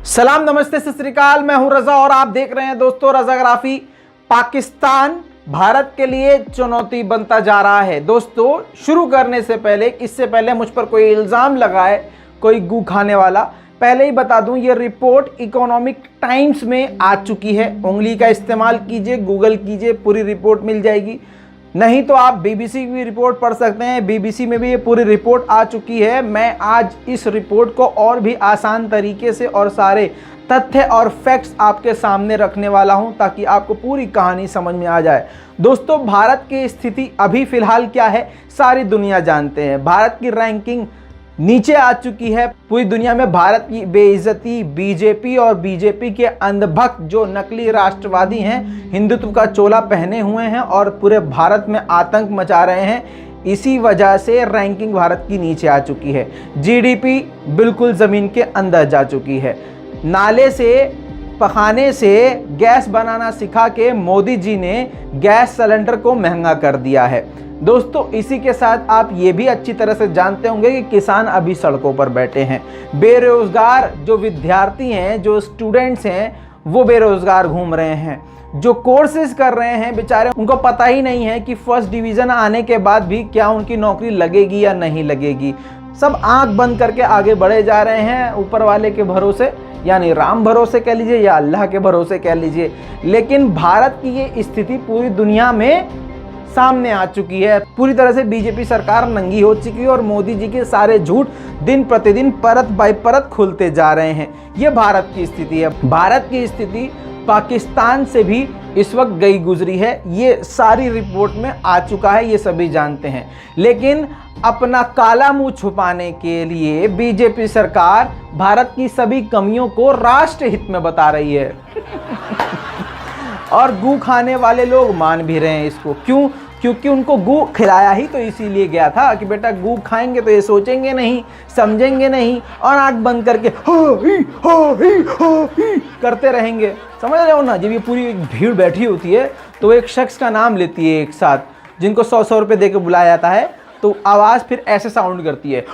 सलाम, नमस्ते, सत श्री अकाल। मैं हूं रजा और आप देख रहे हैं दोस्तों रजाग्राफी। पाकिस्तान भारत के लिए चुनौती बनता जा रहा है। दोस्तों शुरू करने से पहले, इससे पहले मुझ पर कोई इल्ज़ाम लगाए कोई गू खाने वाला, पहले ही बता दूं ये रिपोर्ट इकोनॉमिक टाइम्स में आ चुकी है। उंगली का इस्तेमाल कीजिए, गूगल कीजिए, पूरी रिपोर्ट मिल जाएगी। नहीं तो आप बीबीसी की भी रिपोर्ट पढ़ सकते हैं, बीबीसी में भी ये पूरी रिपोर्ट आ चुकी है। मैं आज इस रिपोर्ट को और भी आसान तरीके से और सारे तथ्य और फैक्ट्स आपके सामने रखने वाला हूं ताकि आपको पूरी कहानी समझ में आ जाए। दोस्तों भारत की स्थिति अभी फिलहाल क्या है सारी दुनिया जानते हैं। भारत की रैंकिंग नीचे आ चुकी है। पूरी दुनिया में भारत की बेइज्जती बीजेपी और बीजेपी के अंधभक्त जो नकली राष्ट्रवादी हैं, हिंदुत्व का चोला पहने हुए हैं और पूरे भारत में आतंक मचा रहे हैं। इसी वजह से रैंकिंग भारत की नीचे आ चुकी है। जीडीपी बिल्कुल ज़मीन के अंदर जा चुकी है। नाले से पखाने से गैस बनाना सिखा के मोदी जी ने गैस सिलेंडर को महंगा कर दिया है। दोस्तों इसी के साथ आप ये भी अच्छी तरह से जानते होंगे कि किसान अभी सड़कों पर बैठे हैं। बेरोजगार जो विद्यार्थी हैं, जो स्टूडेंट्स हैं, वो बेरोजगार घूम रहे हैं। जो कोर्सेज कर रहे हैं बेचारे, उनको पता ही नहीं है कि फर्स्ट डिवीज़न आने के बाद भी क्या उनकी नौकरी लगेगी या नहीं लगेगी। सब आंख बंद करके आगे बढ़े जा रहे हैं ऊपर वाले के भरोसे, यानी राम भरोसे कह लीजिए या अल्लाह के भरोसे कह लीजिए। लेकिन भारत की ये स्थिति पूरी दुनिया में सामने आ चुकी है। पूरी तरह से बीजेपी सरकार नंगी हो चुकी है और मोदी जी के सारे झूठ दिन प्रतिदिन परत बाय परत खुलते जा रहे हैं। ये भारत की स्थिति है। भारत की स्थिति पाकिस्तान से भी इस वक्त गई गुजरी है। ये सारी रिपोर्ट में आ चुका है, ये सभी जानते हैं। लेकिन अपना काला मुंह छुपाने के लिए बीजेपी सरकार भारत की सभी कमियों को राष्ट्र हित में बता रही है और गू खाने वाले लोग मान भी रहे हैं इसको। क्यों? क्योंकि उनको गू खिलाया ही तो इसीलिए गया था कि बेटा गू खाएंगे तो ये सोचेंगे नहीं, समझेंगे नहीं और आंख बंद करके हो ही करते रहेंगे। समझ रहे हो ना? जब ये पूरी भीड़ बैठी होती है तो एक शख्स का नाम लेती है एक साथ, जिनको 100-100 रुपये दे के बुलाया जाता है, तो आवाज़ फिर ऐसे साउंड करती है,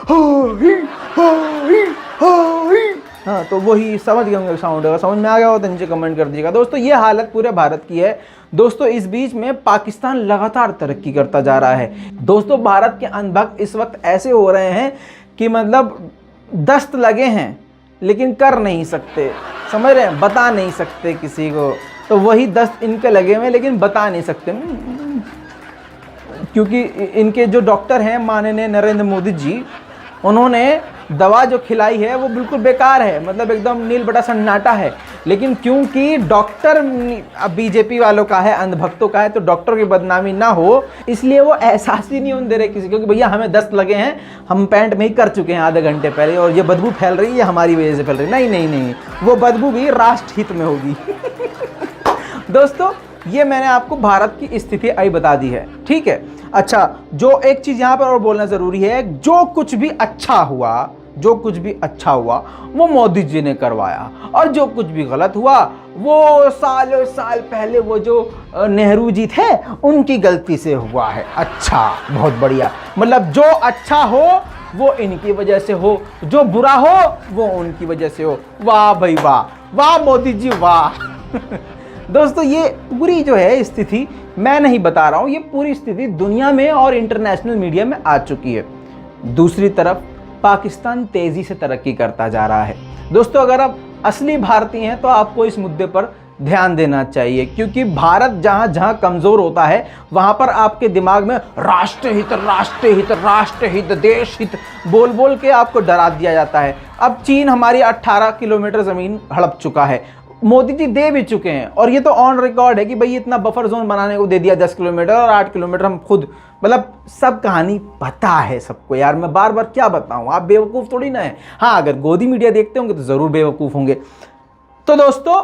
हाँ, तो वही समझ गए होंगे साउंड। अगर समझ में आ गया हो तो नीचे कमेंट कर दीजिएगा। दोस्तों ये हालत पूरे भारत की है। दोस्तों इस बीच में पाकिस्तान लगातार तरक्की करता जा रहा है। दोस्तों भारत के अंधभक्त इस वक्त ऐसे हो रहे हैं कि मतलब दस्त लगे हैं लेकिन कर नहीं सकते। समझ रहे हैं? बता नहीं सकते किसी को। तो वही दस्त इनके लगे हुए हैं लेकिन बता नहीं सकते, क्योंकि इनके जो डॉक्टर हैं माननीय नरेंद्र मोदी जी, उन्होंने दवा जो खिलाई है वो बिल्कुल बेकार है, मतलब एकदम नील बटा सन्नाटा है। लेकिन क्योंकि डॉक्टर बीजेपी वालों का है, अंधभक्तों का है, तो डॉक्टर की बदनामी ना हो इसलिए वो एहसास ही नहीं होने दे रहे किसी को कि भैया हमें दस्त लगे हैं, हम पैंट में ही कर चुके हैं आधे घंटे पहले और ये बदबू फैल रही है हमारी वजह से फैल रही है। नहीं नहीं नहीं, वो बदबू भी राष्ट्र हित में होगी। दोस्तों ये मैंने आपको भारत की स्थिति आई बता दी है, ठीक है। अच्छा, जो एक चीज़ यहाँ पर और बोलना ज़रूरी है, जो कुछ भी अच्छा हुआ वो मोदी जी ने करवाया और जो कुछ भी गलत हुआ वो सालों साल पहले वो जो नेहरू जी थे उनकी गलती से हुआ है। अच्छा, बहुत बढ़िया। मतलब जो अच्छा हो वो इनकी वजह से हो, जो बुरा हो वो उनकी वजह से हो। वाह भाई वाह, वाह मोदी जी वाह। दोस्तों ये पूरी जो है स्थिति मैं नहीं बता रहा हूँ, ये पूरी स्थिति दुनिया में और इंटरनेशनल मीडिया में आ चुकी है। दूसरी तरफ पाकिस्तान तेज़ी से तरक्की करता जा रहा है। दोस्तों अगर आप असली भारतीय हैं तो आपको इस मुद्दे पर ध्यान देना चाहिए, क्योंकि भारत जहाँ जहाँ कमज़ोर होता है वहाँ पर आपके दिमाग में राष्ट्रहित राष्ट्रहित राष्ट्रहित देश हित बोल बोल के आपको डरा दिया जाता है। अब चीन हमारी 18 किलोमीटर ज़मीन हड़प चुका है, मोदी जी दे भी चुके हैं और ये तो ऑन रिकॉर्ड है कि भाई इतना बफर जोन बनाने को दे दिया 10 किलोमीटर और 8 किलोमीटर हम खुद, मतलब सब कहानी पता है सबको यार। मैं बार बार क्या बताऊं, आप बेवकूफ़ थोड़ी ना है। हाँ, अगर गोदी मीडिया देखते होंगे तो ज़रूर बेवकूफ़ होंगे। तो दोस्तों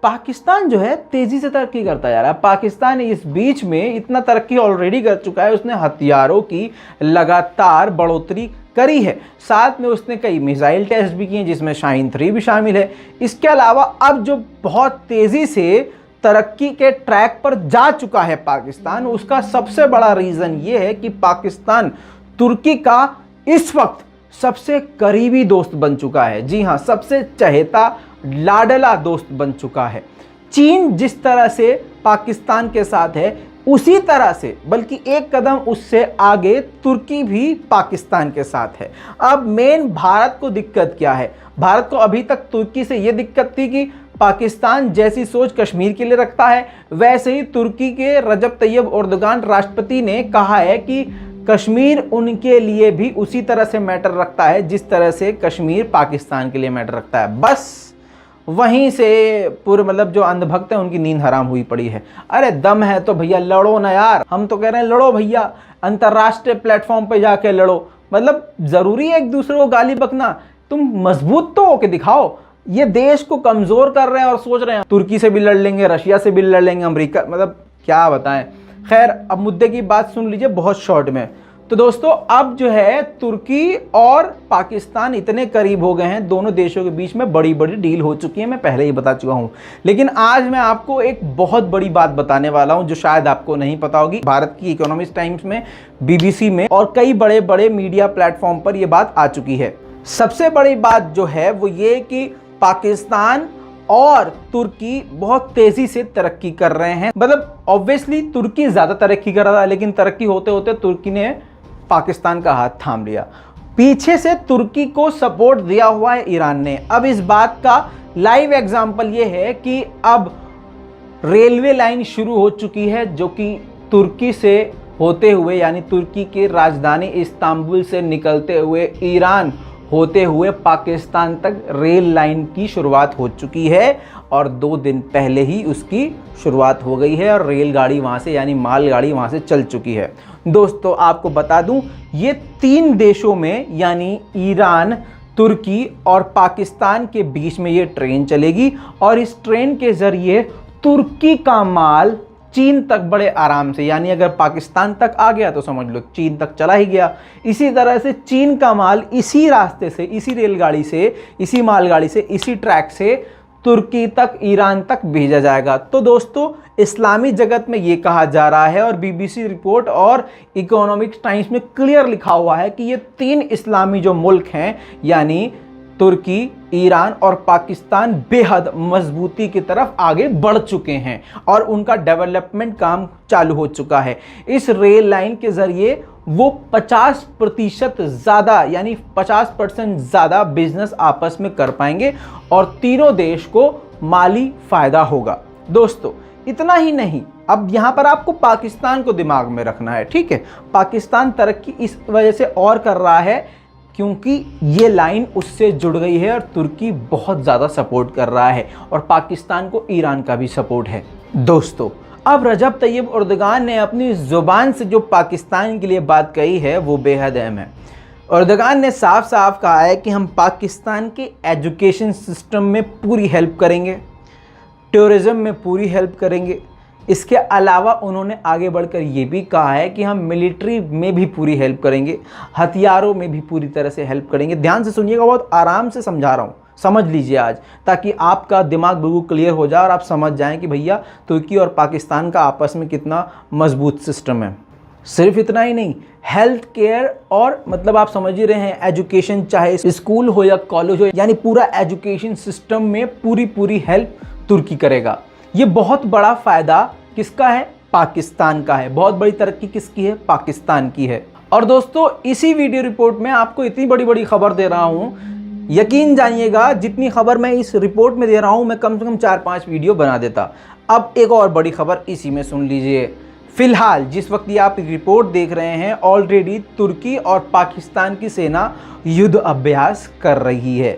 पाकिस्तान जो है तेज़ी से तरक्की करता जा रहा है। पाकिस्तान इस बीच में इतना तरक्की ऑलरेडी कर चुका है, उसने हथियारों की लगातार बढ़ोतरी करी है, साथ में उसने कई मिसाइल टेस्ट भी किए जिसमें शाहीन 3 भी शामिल है। इसके अलावा अब जो बहुत तेज़ी से तरक्की के ट्रैक पर जा चुका है पाकिस्तान, उसका सबसे बड़ा रीज़न ये है कि पाकिस्तान तुर्की का इस वक्त सबसे करीबी दोस्त बन चुका है। जी हाँ, सबसे चहेता लाडला दोस्त बन चुका है। चीन जिस तरह से पाकिस्तान के साथ है, उसी तरह से बल्कि एक कदम उससे आगे तुर्की भी पाकिस्तान के साथ है। अब मेन भारत को दिक्कत क्या है? भारत को अभी तक तुर्की से यह दिक्कत थी कि पाकिस्तान जैसी सोच कश्मीर के लिए रखता है, वैसे ही तुर्की के रजब तैयब एर्दोगान राष्ट्रपति ने कहा है कि कश्मीर उनके लिए भी उसी तरह से मैटर रखता है जिस तरह से कश्मीर पाकिस्तान के लिए मैटर रखता है। बस वहीं से पूरे मतलब जो अंधभक्त है उनकी नींद हराम हुई पड़ी है। अरे दम है तो भैया लड़ो ना यार, हम तो कह रहे हैं लड़ो भैया, अंतर्राष्ट्रीय प्लेटफॉर्म पे जाके लड़ो। मतलब जरूरी है एक दूसरे को गाली बकना? तुम मजबूत तो होके दिखाओ। ये देश को कमजोर कर रहे हैं और सोच रहे हैं तुर्की से भी लड़ लेंगे, रशिया से भी लड़ लेंगे, अमेरिका, मतलब क्या बताएं। खैर, अब मुद्दे की बात सुन लीजिए बहुत शॉर्ट में। तो दोस्तों, अब जो है तुर्की और पाकिस्तान इतने करीब हो गए हैं, दोनों देशों के बीच में बड़ी बड़ी डील हो चुकी है, मैं पहले ही बता चुका हूं। लेकिन आज मैं आपको एक बहुत बड़ी बात बताने वाला हूं जो शायद आपको नहीं पता होगी। भारत की इकोनॉमिक टाइम्स में, बीबीसी में और कई बड़े बड़े मीडिया प्लेटफॉर्म पर यह बात आ चुकी है। सबसे बड़ी बात जो है वो ये कि पाकिस्तान और तुर्की बहुत तेजी से तरक्की कर रहे हैं। मतलब ऑब्वियसली तुर्की ज्यादा तरक्की कर रहा है, लेकिन तरक्की होते होते तुर्की ने पाकिस्तान का हाथ थाम लिया। पीछे से तुर्की को सपोर्ट दिया हुआ है ईरान ने। अब इस बात का लाइव एग्जांपल ये है कि अब रेलवे लाइन शुरू हो चुकी है जो कि तुर्की से होते हुए, यानी तुर्की के राजधानी इस्तांबुल से निकलते हुए ईरान होते हुए पाकिस्तान तक रेल लाइन की शुरुआत हो चुकी है और 2 दिन पहले ही उसकी शुरुआत हो गई है और रेलगाड़ी वहां से, यानी मालगाड़ी वहां से चल चुकी है। दोस्तों, आपको बता दूं, ये 3 देशों में यानी ईरान, तुर्की और पाकिस्तान के बीच में ये ट्रेन चलेगी और इस ट्रेन के जरिए तुर्की का माल चीन तक बड़े आराम से, यानी अगर पाकिस्तान तक आ गया तो समझ लो चीन तक चला ही गया। इसी तरह से चीन का माल इसी रास्ते से, इसी रेलगाड़ी से, इसी मालगाड़ी से, इसी ट्रैक से तुर्की तक, ईरान तक भेजा जाएगा। तो दोस्तों, इस्लामी जगत में यह कहा जा रहा है और बीबीसी रिपोर्ट और इकोनॉमिक्स टाइम्स में क्लियर लिखा हुआ है कि ये 3 इस्लामी जो मुल्क हैं, यानी तुर्की, ईरान और पाकिस्तान, बेहद मजबूती की तरफ आगे बढ़ चुके हैं और उनका डेवलपमेंट काम चालू हो चुका है। इस रेल लाइन के जरिए वो 50% ज़्यादा, यानी 50% ज़्यादा बिजनेस आपस में कर पाएंगे और तीनों देश को माली फायदा होगा। दोस्तों, इतना ही नहीं, अब यहां पर आपको पाकिस्तान को दिमाग में रखना है, ठीक है। पाकिस्तान तरक्की इस वजह से और कर रहा है क्योंकि ये लाइन उससे जुड़ गई है और तुर्की बहुत ज़्यादा सपोर्ट कर रहा है और पाकिस्तान को ईरान का भी सपोर्ट है। दोस्तों, अब रजब तैयब एर्दोगान ने अपनी ज़ुबान से जो पाकिस्तान के लिए बात कही है वो बेहद अहम है। एर्दोगान ने साफ साफ कहा है कि हम पाकिस्तान के एजुकेशन सिस्टम में पूरी हेल्प करेंगे, टूरिज़्म में पूरी हेल्प करेंगे। इसके अलावा उन्होंने आगे बढ़कर ये भी कहा है कि हम मिलिट्री में भी पूरी हेल्प करेंगे, हथियारों में भी पूरी तरह से हेल्प करेंगे। ध्यान से सुनिएगा, बहुत आराम से समझा रहा हूँ, समझ लीजिए आज, ताकि आपका दिमाग बिल्कुल क्लियर हो जाए और आप समझ जाएं कि भैया तुर्की और पाकिस्तान का आपस में कितना मजबूत सिस्टम है। सिर्फ इतना ही नहीं, हेल्थ केयर और मतलब आप समझ ही रहे हैं एजुकेशन, चाहे स्कूल हो या कॉलेज हो, यानी पूरा एजुकेशन सिस्टम में पूरी हेल्प तुर्की करेगा। ये बहुत बड़ा फायदा किसका है? पाकिस्तान का है। बहुत बड़ी तरक्की किसकी है? पाकिस्तान की है। और दोस्तों, इसी वीडियो रिपोर्ट में आपको इतनी बड़ी खबर दे रहा हूं, यकीन जानिएगा जितनी खबर मैं इस रिपोर्ट में दे रहा हूं मैं कम से कम 4-5 वीडियो बना देता। अब एक और बड़ी खबर इसी में सुन लीजिए। फिलहाल जिस वक्त ये आप रिपोर्ट देख रहे हैं, ऑलरेडी तुर्की और पाकिस्तान की सेना युद्ध अभ्यास कर रही है।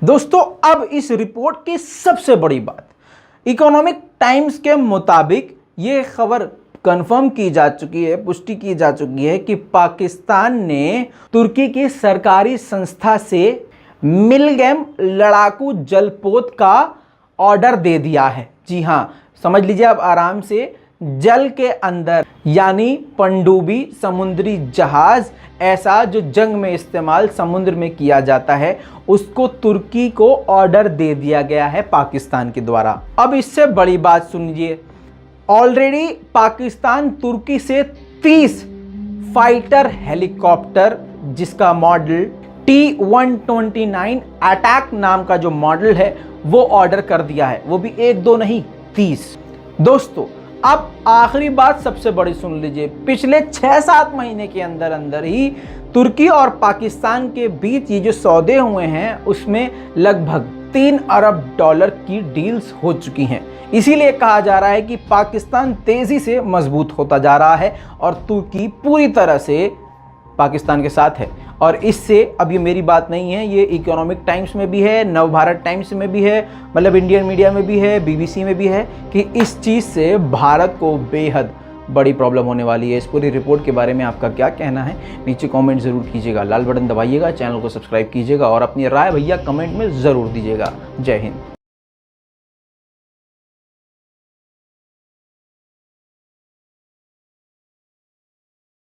दोस्तों अब इस रिपोर्ट की सबसे बड़ी बात, इकोनॉमिक टाइम्स के मुताबिक यह खबर कंफर्म की जा चुकी है, पुष्टि की जा चुकी है कि पाकिस्तान ने तुर्की की सरकारी संस्था से मिलगेम लड़ाकू जलपोत का ऑर्डर दे दिया है। जी हां, समझ लीजिए आप आराम से, जल के अंदर यानी पनडुब्बी समुद्री जहाज, ऐसा जो जंग में इस्तेमाल समुद्र में किया जाता है, उसको तुर्की को ऑर्डर दे दिया गया है पाकिस्तान के द्वारा। अब इससे बड़ी बात सुनिए, ऑलरेडी पाकिस्तान तुर्की से 30 फाइटर हेलीकॉप्टर जिसका मॉडल T-129 अटैक नाम का जो मॉडल है वो ऑर्डर कर दिया है, वो भी 1-2 नहीं 30। दोस्तों अब आखिरी बात सबसे बड़ी सुन लीजिए, पिछले 6-7 महीने के अंदर अंदर ही तुर्की और पाकिस्तान के बीच ये जो सौदे हुए हैं उसमें लगभग $3 अरब की डील्स हो चुकी हैं। इसीलिए कहा जा रहा है कि पाकिस्तान तेजी से मजबूत होता जा रहा है और तुर्की पूरी तरह से पाकिस्तान के साथ है। और इससे, अब ये मेरी बात नहीं है, ये इकोनॉमिक टाइम्स में भी है, नवभारत टाइम्स में भी है, मतलब इंडियन मीडिया में भी है, BBC में भी है कि इस चीज़ से भारत को बेहद बड़ी प्रॉब्लम होने वाली है। इस पूरी रिपोर्ट के बारे में आपका क्या कहना है नीचे कमेंट ज़रूर कीजिएगा, लाल बटन दबाइएगा, चैनल को सब्सक्राइब कीजिएगा और अपनी राय भैया कमेंट में ज़रूर दीजिएगा। जय हिंद।